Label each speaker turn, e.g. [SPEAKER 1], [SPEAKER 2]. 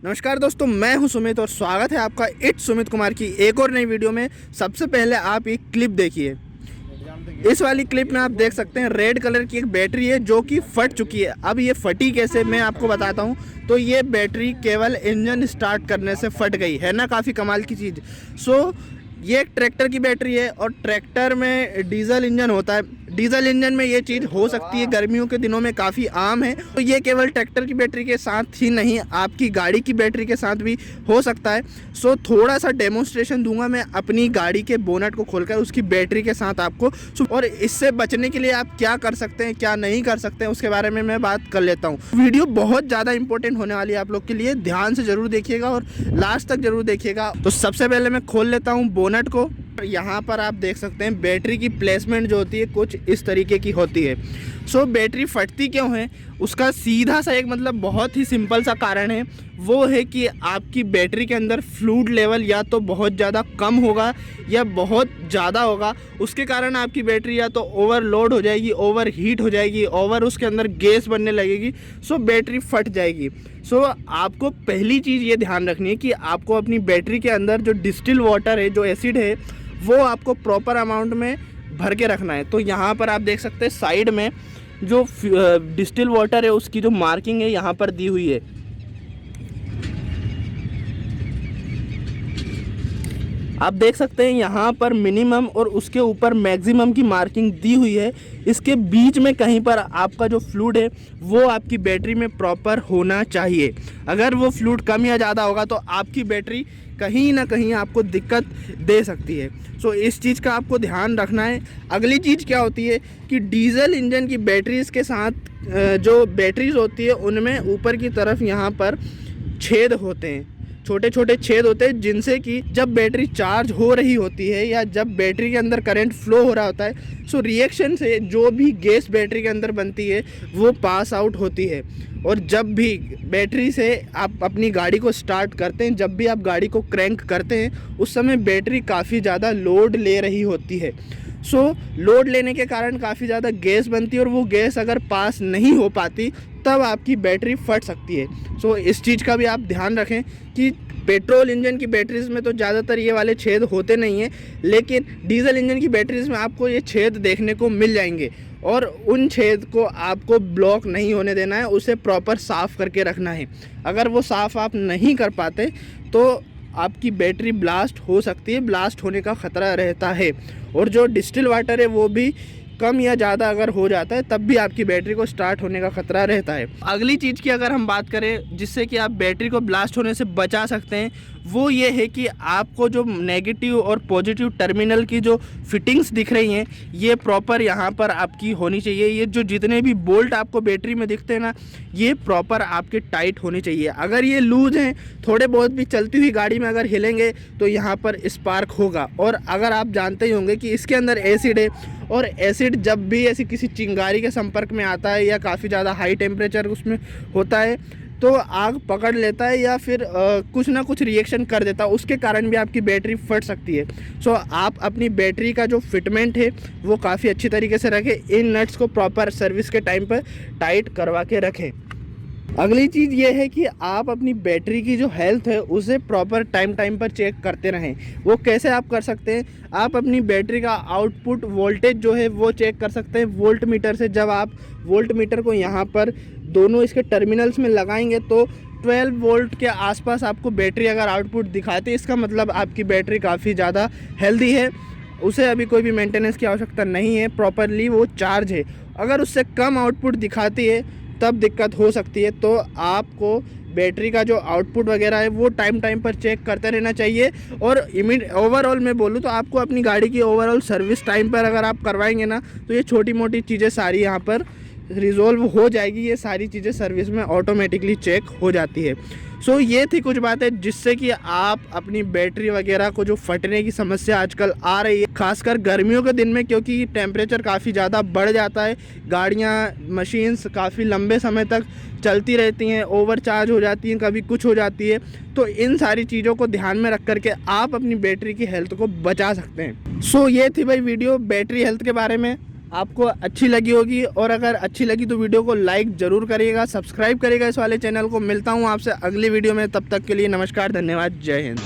[SPEAKER 1] नमस्कार दोस्तों, मैं हूं सुमित और स्वागत है आपका इट्स सुमित कुमार की एक और नई वीडियो में। सबसे पहले आप एक क्लिप देखिए। इस वाली क्लिप में आप देख सकते हैं रेड कलर की एक बैटरी है जो कि फट चुकी है। अब ये फटी कैसे, मैं आपको बताता हूं। तो ये बैटरी केवल इंजन स्टार्ट करने से फट गई है ना, काफ़ी कमाल की चीज़। ये एक ट्रैक्टर की बैटरी है और ट्रैक्टर में डीजल इंजन होता है। डीजल इंजन में ये चीज़ हो सकती है, गर्मियों के दिनों में काफ़ी आम है। तो ये केवल ट्रैक्टर की बैटरी के साथ ही नहीं, आपकी गाड़ी की बैटरी के साथ भी हो सकता है। थोड़ा सा डेमोन्स्ट्रेशन दूंगा मैं अपनी गाड़ी के बोनट को खोलकर उसकी बैटरी के साथ आपको। और इससे बचने के लिए आप क्या कर सकते हैं, क्या नहीं कर सकते हैं, उसके बारे में मैं बात कर लेता हूँ। वीडियो बहुत ज़्यादा इंपॉर्टेंट होने वाली है आप लोग के लिए, ध्यान से ज़रूर देखिएगा और लास्ट तक ज़रूर देखिएगा। तो सबसे पहले मैं खोल लेता हूँ बोनट को। यहाँ पर आप देख सकते हैं बैटरी की प्लेसमेंट जो होती है कुछ इस तरीके की होती है। बैटरी फटती क्यों है, उसका सीधा सा एक बहुत ही सिंपल सा कारण है। वो है कि आपकी बैटरी के अंदर फ्लूइड लेवल या तो बहुत ज़्यादा कम होगा या बहुत ज़्यादा होगा। उसके कारण आपकी बैटरी या तो ओवरलोड हो जाएगी, ओवर हीट हो जाएगी, उसके अंदर गैस बनने लगेगी। बैटरी फट जाएगी। आपको पहली चीज़ ये ध्यान रखनी है कि आपको अपनी बैटरी के अंदर जो डिस्टिल वाटर है, जो एसिड है, वो आपको प्रॉपर अमाउंट में भर के रखना है। तो यहाँ पर आप देख सकते हैं साइड में जो डिस्टिल वाटर है उसकी जो मार्किंग है यहाँ पर दी हुई है। आप देख सकते हैं यहाँ पर मिनिमम और उसके ऊपर मैक्सिमम की मार्किंग दी हुई है। इसके बीच में कहीं पर आपका जो फ्लूइड है वो आपकी बैटरी में प्रॉपर होना चाहिए। अगर वो फ्लूइड कम या ज़्यादा होगा तो आपकी बैटरी कहीं ना कहीं आपको दिक्कत दे सकती है। इस चीज़ का आपको ध्यान रखना है। अगली चीज़ क्या होती है कि डीजल इंजन की बैटरीज़ के साथ जो बैटरीज होती है उनमें ऊपर की तरफ यहाँ पर छेद होते हैं, छोटे छोटे छेद होते हैं, जिनसे कि जब बैटरी चार्ज हो रही होती है या जब बैटरी के अंदर करंट फ्लो हो रहा होता है, रिएक्शन से जो भी गैस बैटरी के अंदर बनती है वो पास आउट होती है। और जब भी बैटरी से आप अपनी गाड़ी को स्टार्ट करते हैं, जब भी आप गाड़ी को क्रैंक करते हैं, उस समय बैटरी काफ़ी ज़्यादा लोड ले रही होती है। लोड लेने के कारण काफ़ी ज़्यादा गैस बनती है और वो गैस अगर पास नहीं हो पाती तब आपकी बैटरी फट सकती है। इस चीज़ का भी आप ध्यान रखें कि पेट्रोल इंजन की बैटरीज में तो ज़्यादातर ये वाले छेद होते नहीं हैं, लेकिन डीजल इंजन की बैटरीज में आपको ये छेद देखने को मिल जाएंगे और उन छेद को आपको ब्लॉक नहीं होने देना है, उसे प्रॉपर साफ़ करके रखना है। अगर वो साफ़ आप नहीं कर पाते तो आपकी बैटरी ब्लास्ट हो सकती है, ब्लास्ट होने का ख़तरा रहता है। और जो डिस्टिल वाटर है वो भी कम या ज़्यादा अगर हो जाता है तब भी आपकी बैटरी को स्टार्ट होने का खतरा रहता है। अगली चीज़ की अगर हम बात करें जिससे कि आप बैटरी को ब्लास्ट होने से बचा सकते हैं, वो ये है कि आपको जो नेगेटिव और पॉजिटिव टर्मिनल की जो फिटिंग्स दिख रही हैं ये प्रॉपर यहाँ पर आपकी होनी चाहिए। ये जो जितने भी बोल्ट आपको बैटरी में दिखते हैं ना, ये प्रॉपर आपके टाइट होने चाहिए। अगर ये लूज हैं, थोड़े बहुत भी चलती हुई गाड़ी में अगर हिलेंगे तो यहाँ पर स्पार्क होगा। और अगर आप जानते ही होंगे कि इसके अंदर एसिड है और एसिड जब भी ऐसी किसी चिंगारी के संपर्क में आता है या काफ़ी ज़्यादा हाई टेम्परेचर उसमें होता है तो आग पकड़ लेता है या फिर कुछ ना कुछ रिएक्शन कर देता है, उसके कारण भी आपकी बैटरी फट सकती है। आप अपनी बैटरी का जो फिटमेंट है वो काफ़ी अच्छी तरीके से रखें। इन नट्स को प्रॉपर सर्विस के टाइम पर टाइट करवा के रखें। अगली चीज़ ये है कि आप अपनी बैटरी की जो हेल्थ है उसे प्रॉपर टाइम पर चेक करते रहें। वो कैसे आप कर सकते हैं, आप अपनी बैटरी का आउटपुट वोल्टेज जो है वो चेक कर सकते हैं वोल्ट मीटर से। जब आप वोल्ट मीटर को यहाँ पर दोनों इसके टर्मिनल्स में लगाएंगे तो 12 वोल्ट के आसपास आपको बैटरी अगर आउटपुट दिखाती है, इसका मतलब आपकी बैटरी काफ़ी ज़्यादा हेल्दी है, उसे अभी कोई भी मेंटेनेंस की आवश्यकता नहीं है, प्रॉपरली वो चार्ज है। अगर उससे कम आउटपुट दिखाती है तब दिक्कत हो सकती है। तो आपको बैटरी का जो आउटपुट वगैरह है वो टाइम पर चेक करते रहना चाहिए। और ओवरऑल मैं बोलूँ तो आपको अपनी गाड़ी की ओवरऑल सर्विस टाइम पर अगर आप करवाएंगे ना तो ये छोटी मोटी चीज़ें सारी यहाँ पर रिजॉल्व हो जाएगी। ये सारी चीज़ें सर्विस में ऑटोमेटिकली चेक हो जाती है। ये थी कुछ बातें जिससे कि आप अपनी बैटरी वगैरह को जो फटने की समस्या आजकल आ रही है, खासकर गर्मियों के दिन में, क्योंकि टेम्परेचर काफ़ी ज़्यादा बढ़ जाता है, गाड़ियाँ मशीन्स काफ़ी लंबे समय तक चलती रहती हैं, ओवर चार्ज हो जाती हैं, कभी कुछ हो जाती है। तो इन सारी चीज़ों को ध्यान में रख करके आप अपनी बैटरी की हेल्थ को बचा सकते हैं। ये थी भाई वीडियो बैटरी हेल्थ के बारे में। आपको अच्छी लगी होगी, और अगर अच्छी लगी तो वीडियो को लाइक ज़रूर करिएगा, सब्सक्राइब करिएगा इस वाले चैनल को। मिलता हूँ आपसे अगली वीडियो में, तब तक के लिए नमस्कार, धन्यवाद, जय हिंद।